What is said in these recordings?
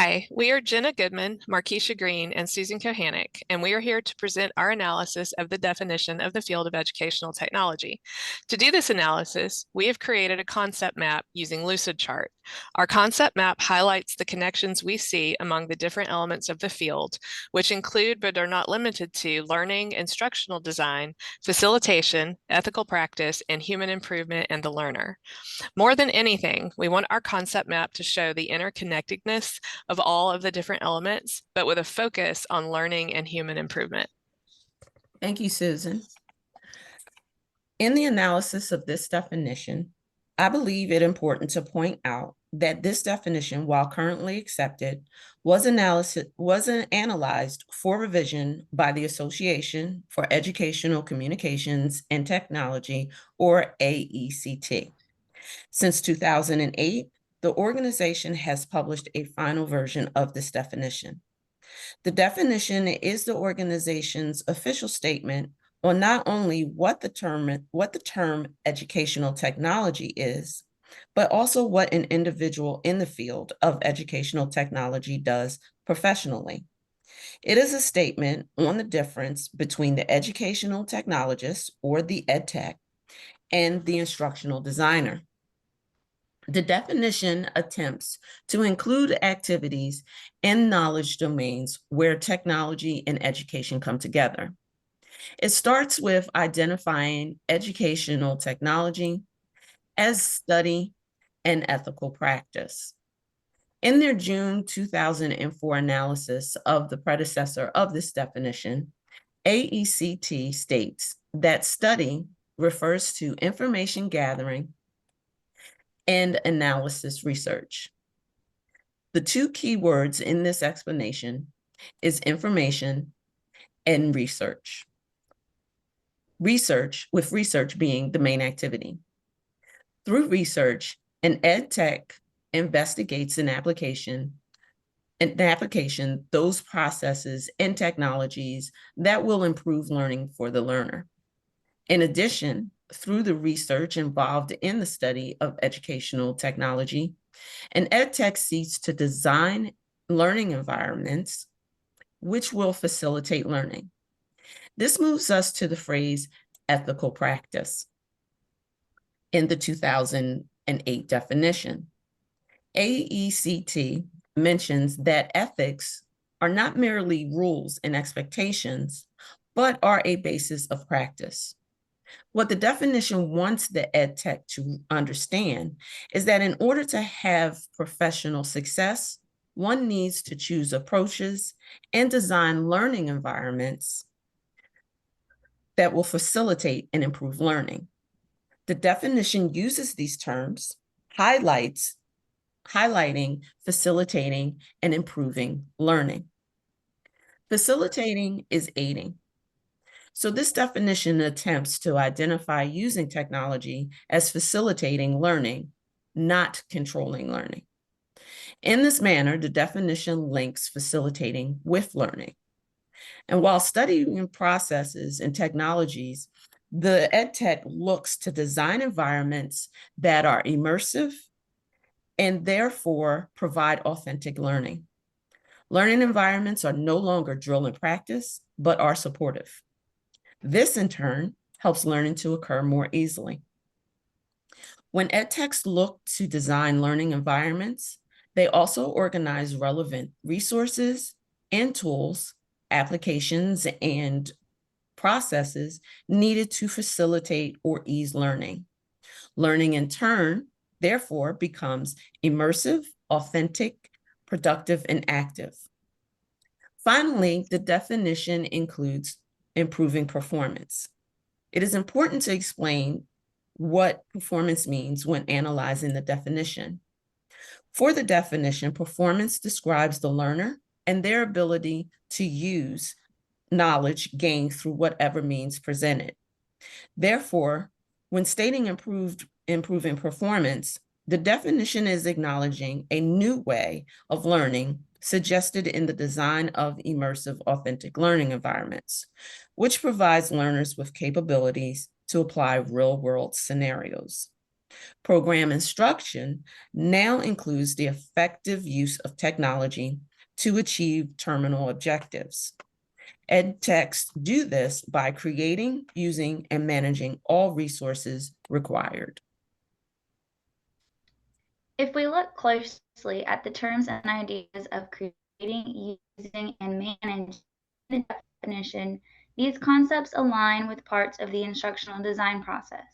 Hi, we are Jenna Goodman, Markisha Greene, and Susan Kohanek, and we are here to present our analysis of the definition of the field of educational technology. To do this analysis, we have created a concept map using Lucidchart. Our concept map highlights the connections we see among the different elements of the field, which include but are not limited to learning, instructional design, facilitation, ethical practice, and human improvement and the learner. More than anything, we want our concept map to show the interconnectedness of all of the different elements, but with a focus on learning and human improvement. Thank you, Susan. In the analysis of this definition, I believe it important to point out that this definition, while currently accepted, was analyzed for revision by the Association for Educational Communications and Technology, or AECT. Since 2008, the organization has published a final version of this definition. The definition is the organization's official statement on not only what the term educational technology is, but also what an individual in the field of educational technology does professionally. It is a statement on the difference between the educational technologist, or the EdTech, and the instructional designer. The definition attempts to include activities and knowledge domains where technology and education come together. It starts with identifying educational technology as study and ethical practice. In their June 2004 analysis of the predecessor of this definition, AECT states that study refers to information gathering and analysis research. The two key words in this explanation is information and research. With research being the main activity. Through research, an ed tech investigates an application, those processes and technologies that will improve learning for the learner. In addition, through the research involved in the study of educational technology, an ed tech seeks to design learning environments which will facilitate learning. This moves us to the phrase ethical practice. In the 2008 definition, AECT mentions that ethics are not merely rules and expectations, but are a basis of practice. What the definition wants the ed tech to understand is that in order to have professional success, one needs to choose approaches and design learning environments that will facilitate and improve learning. The definition uses these terms, highlighting, facilitating, and improving learning. Facilitating is aiding. So this definition attempts to identify using technology as facilitating learning, not controlling learning. In this manner, the definition links facilitating with learning. And while studying processes and technologies, the EdTech looks to design environments that are immersive and therefore provide authentic learning. Learning environments are no longer drill and practice, but are supportive. This, in turn, helps learning to occur more easily. When EdTechs look to design learning environments, they also organize relevant resources and tools, applications, and processes needed to facilitate or ease learning. Learning, in turn, therefore, becomes immersive, authentic, productive, and active. Finally, the definition includes improving performance. It is important to explain what performance means when analyzing the definition. For the definition, performance describes the learner and their ability to use knowledge gained through whatever means presented. Therefore, when stating improving performance, the definition is acknowledging a new way of learning suggested in the design of immersive, authentic learning environments, which provides learners with capabilities to apply real-world scenarios. Program instruction now includes the effective use of technology to achieve terminal objectives. EdTechs do this by creating, using, and managing all resources required. If we look closely at the terms and ideas of creating, using, and managing the definition, these concepts align with parts of the instructional design process.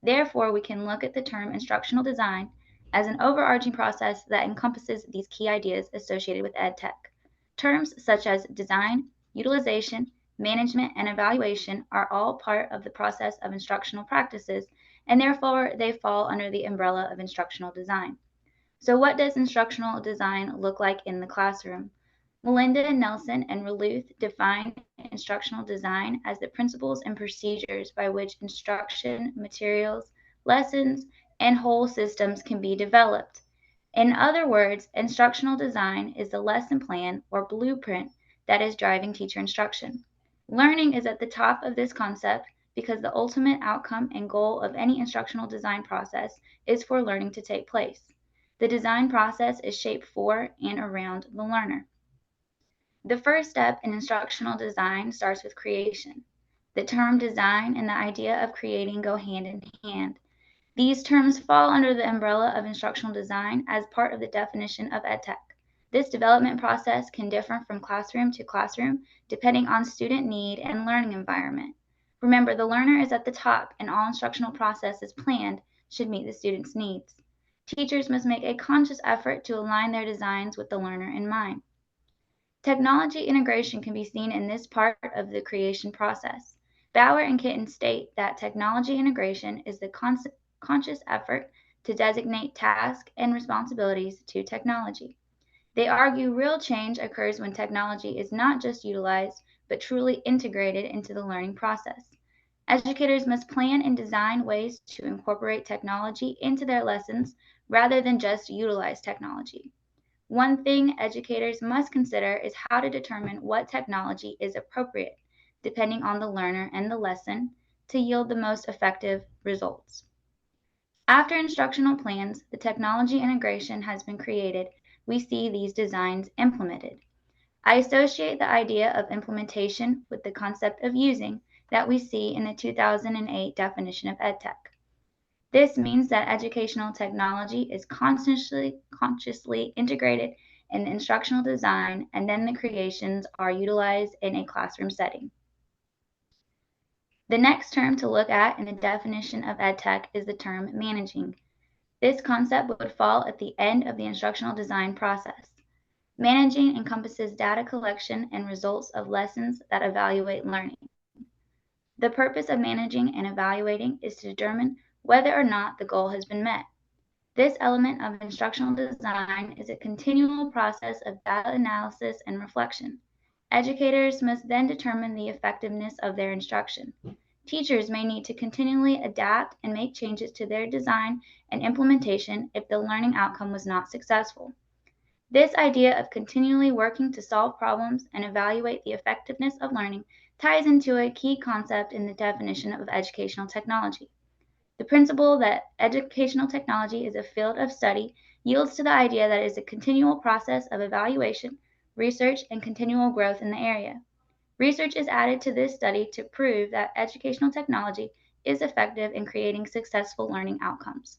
Therefore, we can look at the term instructional design as an overarching process that encompasses these key ideas associated with EdTech. Terms such as design, utilization, management, and evaluation are all part of the process of instructional practices, and therefore they fall under the umbrella of instructional design. So what does instructional design look like in the classroom? Melinda Nelson and Reluth define instructional design as the principles and procedures by which instruction, materials, lessons, and whole systems can be developed. In other words, instructional design is the lesson plan or blueprint that is driving teacher instruction. Learning is at the top of this concept because the ultimate outcome and goal of any instructional design process is for learning to take place. The design process is shaped for and around the learner. The first step in instructional design starts with creation. The term design and the idea of creating go hand in hand. These terms fall under the umbrella of instructional design as part of the definition of EdTech. This development process can differ from classroom to classroom depending on student need and learning environment. Remember, the learner is at the top and all instructional processes planned should meet the student's needs. Teachers must make a conscious effort to align their designs with the learner in mind. Technology integration can be seen in this part of the creation process. Bauer and Kitten state that technology integration is the conscious effort to designate tasks and responsibilities to technology. They argue real change occurs when technology is not just utilized, but truly integrated into the learning process. Educators must plan and design ways to incorporate technology into their lessons rather than just utilize technology. One thing educators must consider is how to determine what technology is appropriate, depending on the learner and the lesson, to yield the most effective results. After instructional plans, the technology integration has been created, we see these designs implemented. I associate the idea of implementation with the concept of using that we see in the 2008 definition of EdTech. This means that educational technology is consciously integrated in the instructional design, and then the creations are utilized in a classroom setting. The next term to look at in the definition of EdTech is the term managing. This concept would fall at the end of the instructional design process. Managing encompasses data collection and results of lessons that evaluate learning. The purpose of managing and evaluating is to determine whether or not the goal has been met. This element of instructional design is a continual process of data analysis and reflection. Educators must then determine the effectiveness of their instruction. Teachers may need to continually adapt and make changes to their design and implementation if the learning outcome was not successful. This idea of continually working to solve problems and evaluate the effectiveness of learning ties into a key concept in the definition of educational technology. The principle that educational technology is a field of study yields to the idea that it is a continual process of evaluation, research, and continual growth in the area. Research is added to this study to prove that educational technology is effective in creating successful learning outcomes.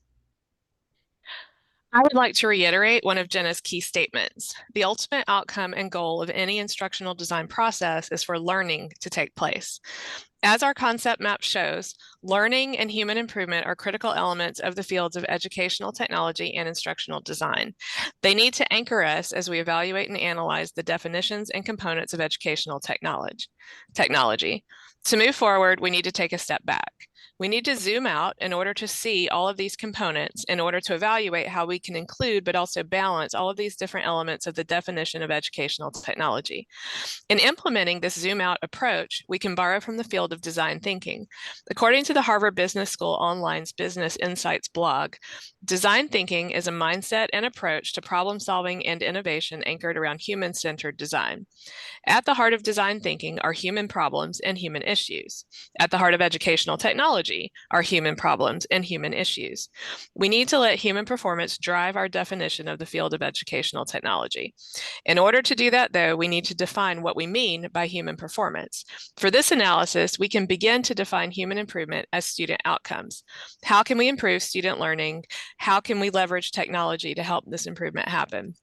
I would like to reiterate one of Jenna's key statements. The ultimate outcome and goal of any instructional design process is for learning to take place. As our concept map shows, learning and human improvement are critical elements of the fields of educational technology and instructional design. They need to anchor us as we evaluate and analyze the definitions and components of educational technology. To move forward, we need to take a step back. We need to zoom out in order to see all of these components in order to evaluate how we can include but also balance all of these different elements of the definition of educational technology. In implementing this zoom out approach, we can borrow from the field of design thinking. According to to the Harvard Business School Online's Business Insights blog, design thinking is a mindset and approach to problem solving and innovation anchored around human-centered design. At the heart of design thinking are human problems and human issues. At the heart of educational technology are human problems and human issues. We need to let human performance drive our definition of the field of educational technology. In order to do that, though, we need to define what we mean by human performance. For this analysis, we can begin to define human improvement as student outcomes. How can we improve student learning? How can we leverage technology to help this improvement happen?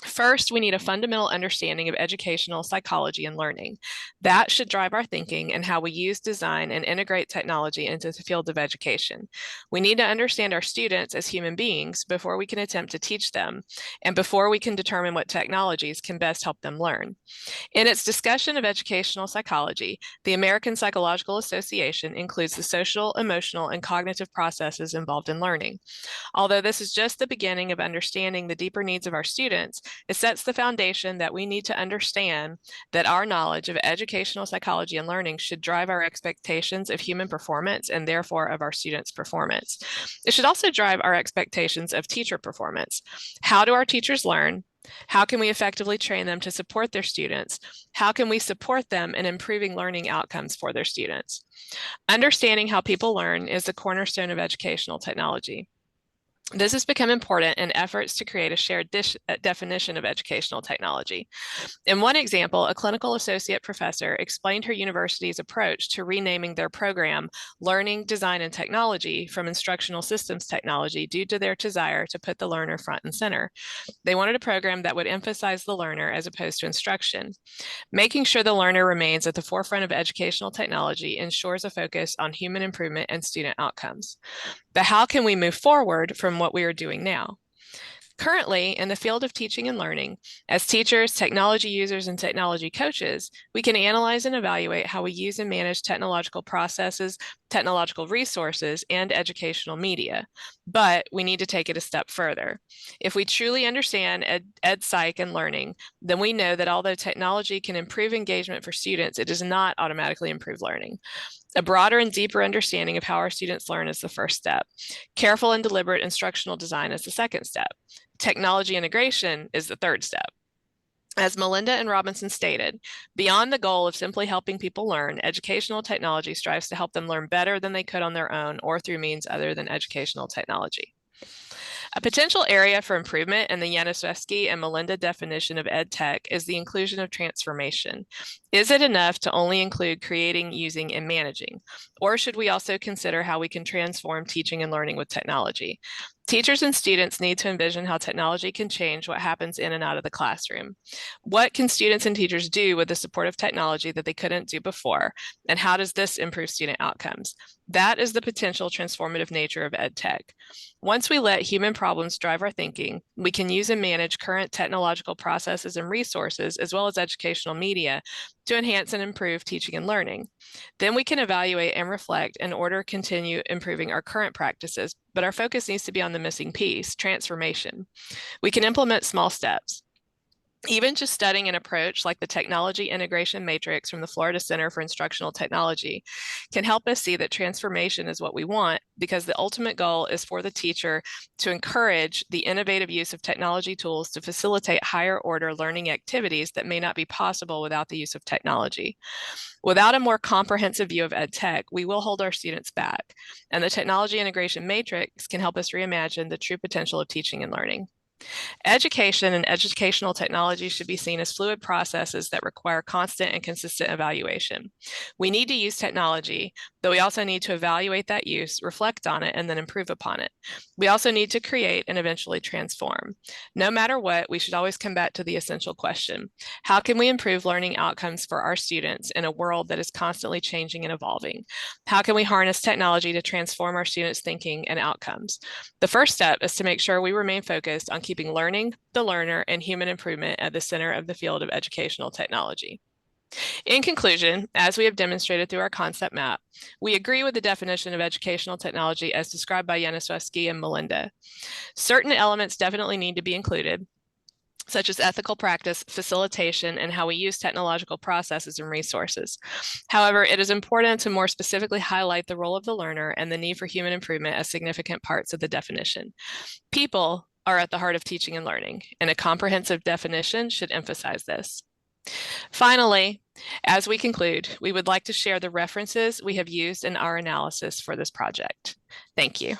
First, we need a fundamental understanding of educational psychology and learning. That should drive our thinking and how we use design and integrate technology into the field of education. We need to understand our students as human beings before we can attempt to teach them, and before we can determine what technologies can best help them learn. In its discussion of educational psychology, the American Psychological Association includes the social, emotional, and cognitive processes involved in learning. Although this is just the beginning of understanding the deeper needs of our students, it sets the foundation that we need to understand that our knowledge of educational psychology and learning should drive our expectations of human performance and therefore of our students' performance. It should also drive our expectations of teacher performance. How do our teachers learn? How can we effectively train them to support their students? How can we support them in improving learning outcomes for their students? Understanding how people learn is the cornerstone of educational technology. This has become important in efforts to create a shared definition of educational technology. In one example, a clinical associate professor explained her university's approach to renaming their program Learning, Design, and Technology from Instructional Systems Technology due to their desire to put the learner front and center. They wanted a program that would emphasize the learner as opposed to instruction. Making sure the learner remains at the forefront of educational technology ensures a focus on human improvement and student outcomes. But how can we move forward from what we are doing now? Currently, in the field of teaching and learning, as teachers, technology users, and technology coaches, we can analyze and evaluate how we use and manage technological processes, technological resources, and educational media. But we need to take it a step further. If we truly understand ed psych and learning, then we know that although technology can improve engagement for students, it does not automatically improve learning. A broader and deeper understanding of how our students learn is the first step. Careful and deliberate instructional design is the second step. Technology integration is the third step. As Melinda and Robinson stated, beyond the goal of simply helping people learn, educational technology strives to help them learn better than they could on their own or through means other than educational technology. A potential area for improvement in the Janoswski and Melinda definition of ed tech is the inclusion of transformation. Is it enough to only include creating, using, and managing? Or should we also consider how we can transform teaching and learning with technology? Teachers and students need to envision how technology can change what happens in and out of the classroom. What can students and teachers do with the support of technology that they couldn't do before? And how does this improve student outcomes? That is the potential transformative nature of ed tech. Once we let human problems drive our thinking, we can use and manage current technological processes and resources, as well as educational media, to enhance and improve teaching and learning. Then we can evaluate and reflect in order to continue improving our current practices, but our focus needs to be on the missing piece, transformation. We can implement small steps. Even just studying an approach like the Technology Integration Matrix from the Florida Center for Instructional Technology can help us see that transformation is what we want, because the ultimate goal is for the teacher to encourage the innovative use of technology tools to facilitate higher order learning activities that may not be possible without the use of technology. Without a more comprehensive view of ed tech, we will hold our students back, and the Technology Integration Matrix can help us reimagine the true potential of teaching and learning. Education and educational technology should be seen as fluid processes that require constant and consistent evaluation. We need to use technology, but we also need to evaluate that use, reflect on it, and then improve upon it. We also need to create and eventually transform. No matter what, we should always come back to the essential question: how can we improve learning outcomes for our students in a world that is constantly changing and evolving? How can we harness technology to transform our students' thinking and outcomes? The first step is to make sure we remain focused on keeping learning, the learner, and human improvement at the center of the field of educational technology. In conclusion, as we have demonstrated through our concept map, we agree with the definition of educational technology as described by Janoswski and Melinda. Certain elements definitely need to be included. such as ethical practice, facilitation, and how we use technological processes and resources. However, it is important to more specifically highlight the role of the learner and the need for human improvement as significant parts of the definition. People are at the heart of teaching and learning, and a comprehensive definition should emphasize this. Finally, as we conclude, we would like to share the references we have used in our analysis for this project. Thank you.